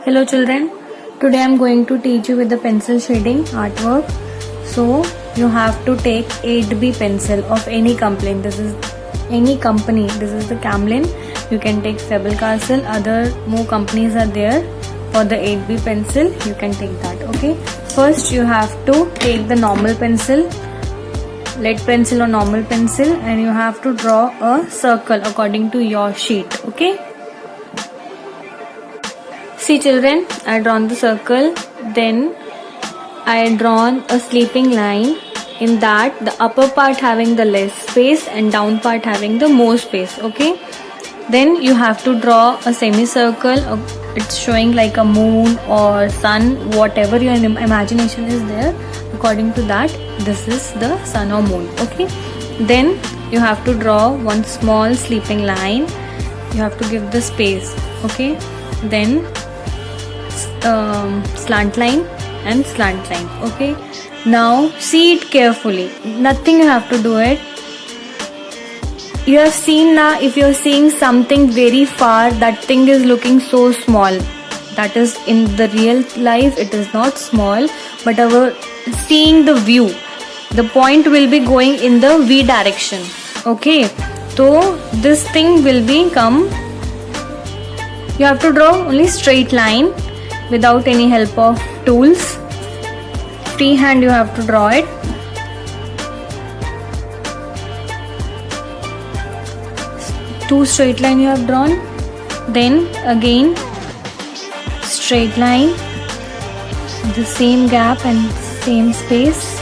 Hello children, today I am going to teach you with the pencil shading artwork. So you have to take 8B pencil of any company. This is the Camlin. You can take Faber-Castell. Other more companies are there for the 8B pencil. You can take that. Okay. First you have to take the normal pencil, lead pencil or normal pencil, and you have to draw a circle according to your sheet. Okay. See children, I drawn the circle, then I drawn a sleeping line. In that the upper part having the less space and down part having the more space. Okay. Then you have to draw a semicircle. It's showing like a moon or sun, whatever your imagination is there. According to that, this is the sun or moon. Okay. Then you have to draw one small sleeping line. You have to give the space. Okay. Then slant line and slant line. Okay. Now see it carefully. Nothing you have to do it. You have seen now, if you are seeing something very far, that thing is looking so small. That is, in the real life it is not small, but our seeing the view, the point will be going in the V direction. Okay. So this thing will become, you have to draw only straight line without any help of tools. Free hand you have to draw it. Two straight line you have drawn. Then again straight line, the same gap and same space.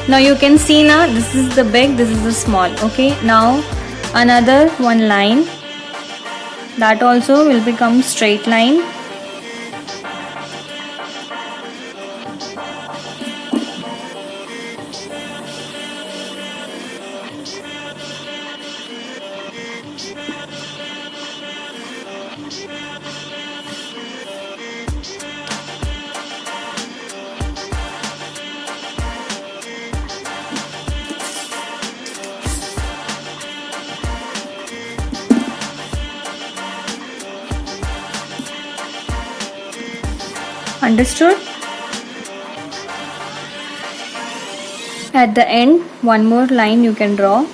Now you can see now, this is the big, this is the small. Okay. Now another one line, that also will become straight line. Understood? At the end, one more line you can draw.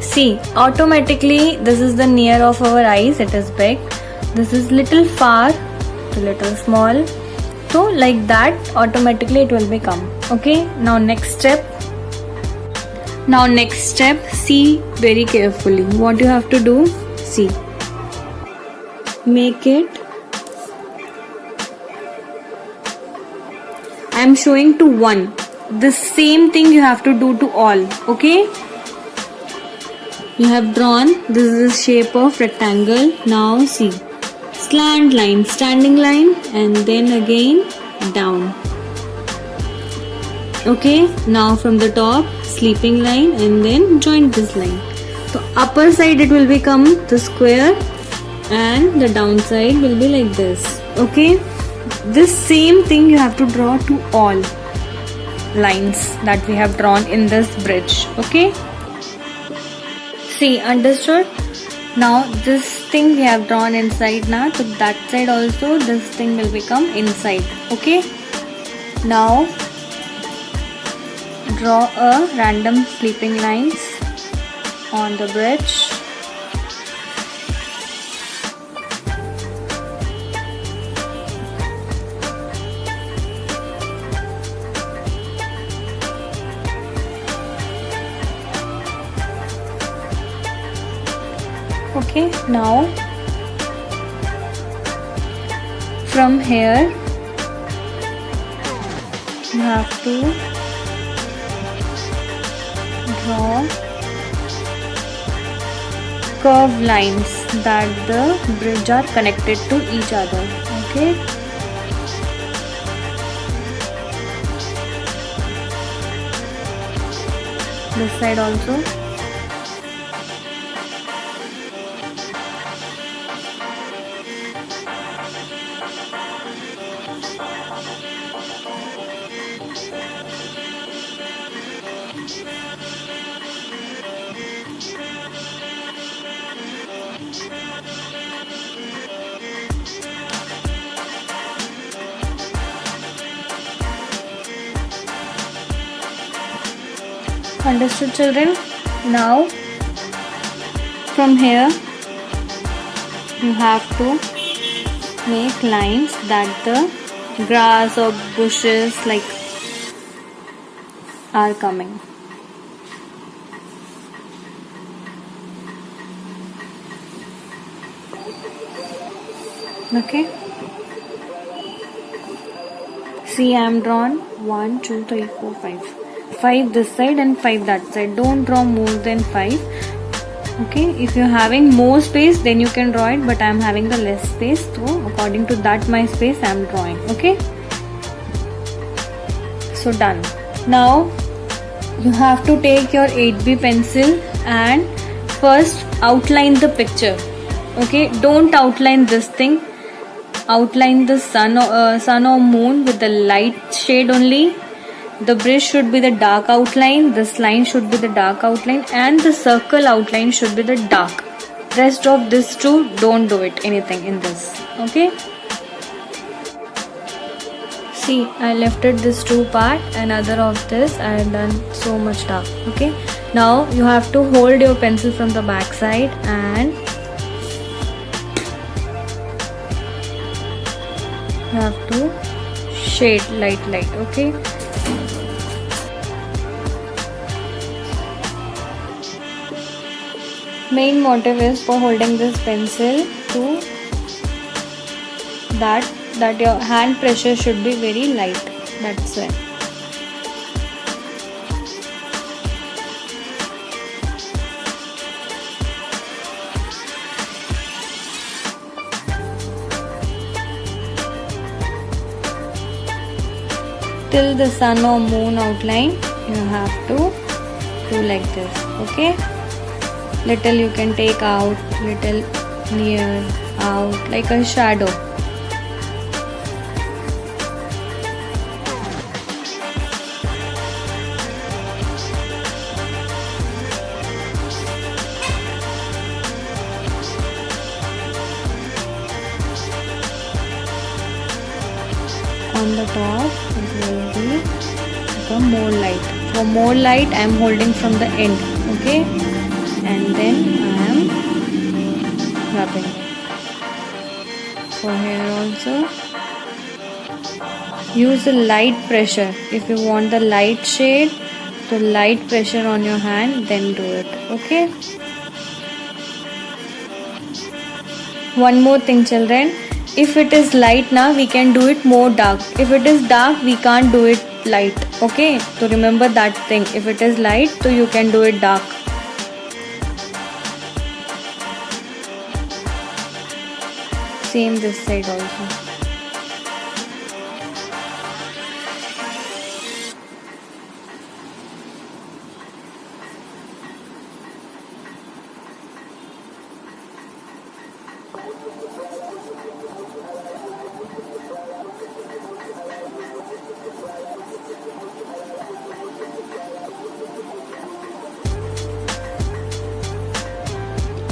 See, automatically this is the near of our eyes, it is big. This is little far to little small. So like that automatically it will become. Okay. Now next step. See very carefully. What you have to do? See. Make it. I am showing to one. The same thing you have to do to all. Okay. You have drawn. This is the shape of rectangle. Now see. Slant line, standing line, and then again down. Okay. Now from the top, sleeping line, and then join this line. So upper side it will become the square, and the down side will be like this. Okay. This same thing you have to draw to all lines that we have drawn in this bridge. Okay. See, understood? Now this thing we have drawn inside now, so that side also this thing will become inside. Okay. Now draw a random sleeping lines on the bridge. Okay, now from here you have to draw curved lines that the bridge are connected to each other. Okay. This side also. Understood, children? Now from here you have to make lines that the grass or bushes like are coming. Okay. See, I am drawn 1, 2, 3, 4, 5. 5 this side and 5 that side. Don't draw more than 5. Okay, if you're having more space then you can draw it, but I'm having the less space, so according to that my space I'm drawing. Okay, so done. Now you have to take your 8B pencil and first outline the picture. Okay, don't outline this thing. Outline the sun or moon with the light shade only. The bridge should be the dark outline, this line should be the dark outline, and the circle outline should be the dark. Rest of this two, don't do it anything in this. Okay. See, I left it this two part, and other of this I have done so much dark. Okay. Now you have to hold your pencil from the back side and you have to shade light. Okay. Main motive is for holding this pencil to that your hand pressure should be very light. That's it. Till the sun or moon outline you have to do like this. Okay, little you can take out, little near, out, like a shadow. On the top it will be become more light. For more light I am holding from the end. Okay, and then I am rubbing it. For here also use the light pressure. If you want the light shade, the light pressure on your hand, then do it. Okay. One more thing, children. If it is light now, we can do it more dark. If it is dark, we can't do it light. Okay, so remember that thing. If it is light, so you can do it dark. Same this side also.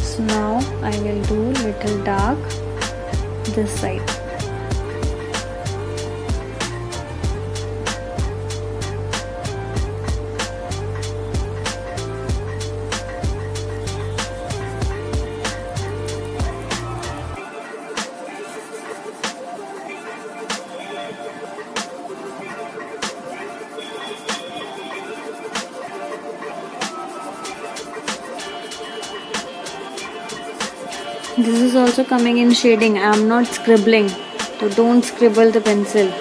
So now I will do little dark this side. This is also coming in shading. I am not scribbling, so don't scribble the pencil.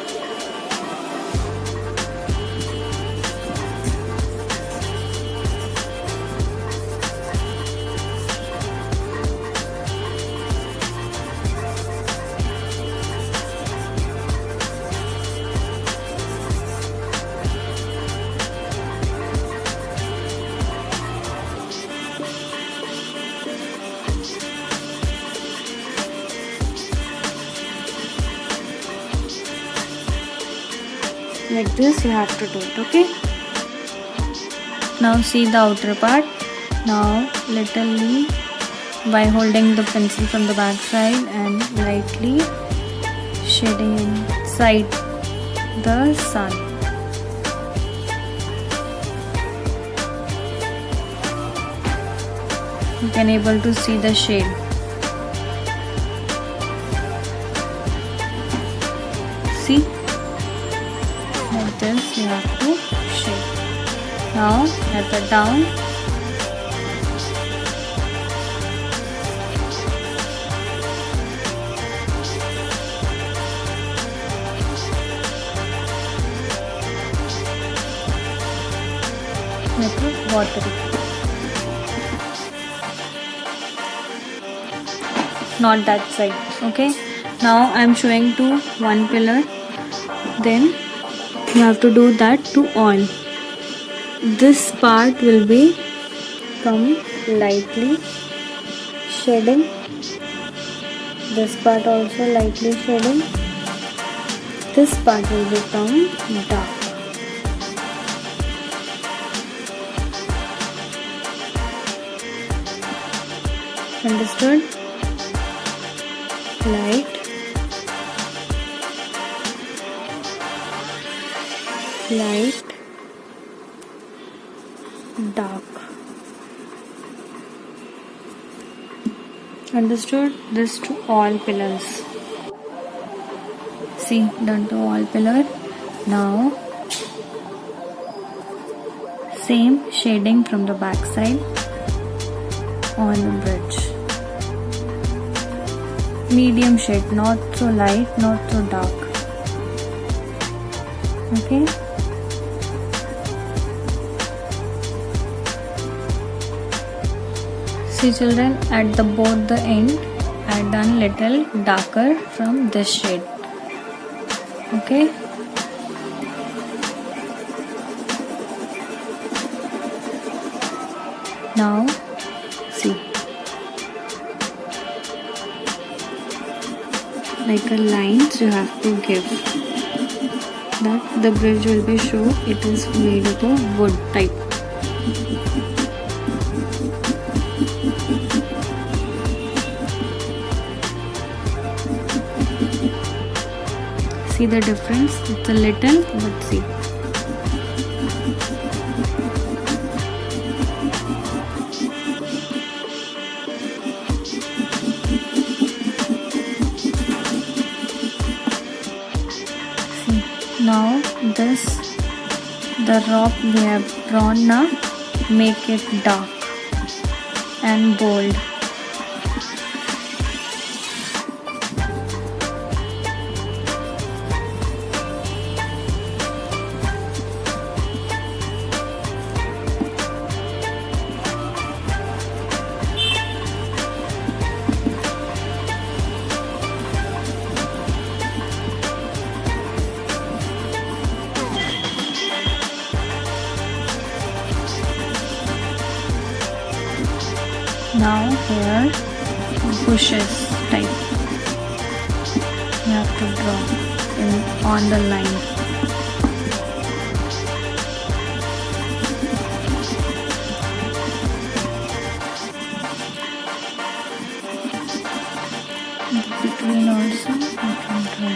Like this you have to do it, okay? Now see the outer part. Now little by holding the pencil from the back side and lightly shading inside the sun. You can able to see the shade. See? Like this you have to shade. Now at the down, little watery. Not that side, okay? Now I am showing to one pillar, then you have to do that to all. This part will be come lightly shading, this part also lightly shading, this part will become dark. Understood? Light, light, dark. Understood? This to all pillars. See, done to all pillar. Now same shading from the back side on the bridge. Medium shade, not so light, not so dark. Okay? See children, at the both the end I done little darker from this shade. Okay? Now see, like a lines you have to give, that the bridge will be show it is made of a wood type. See the difference? It's a little, but see. Now this, the rock we have drawn now, make it dark and bold. Now here bushes type you have to draw in on the line. Between also you can draw.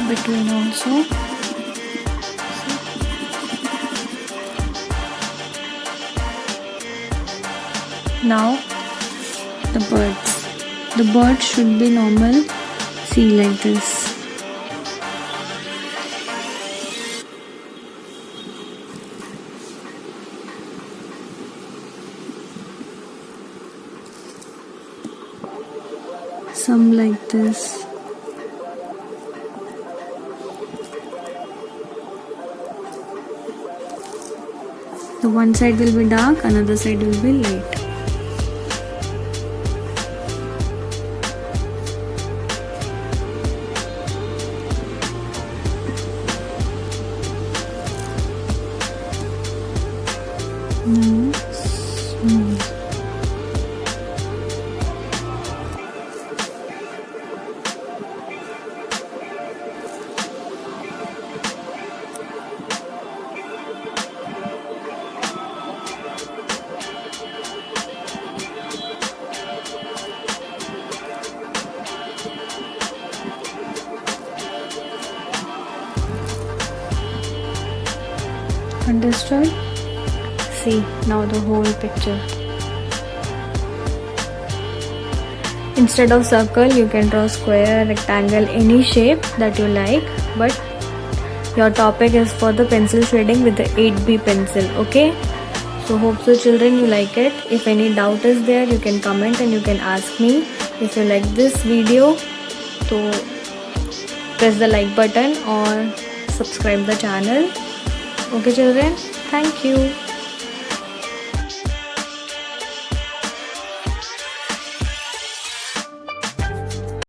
Between also. Now the birds. The birds should be normal. See like this. Some like this. The one side will be dark, another side will be light. Understood? See now the whole picture. Instead of circle, you can draw square, rectangle, any shape that you like, but your topic is for the pencil shading with the 8B pencil. Okay, so hope so children you like it. If any doubt is there, you can comment and you can ask me. If you like this video, so press the like button or subscribe the channel. Okay children, thank you.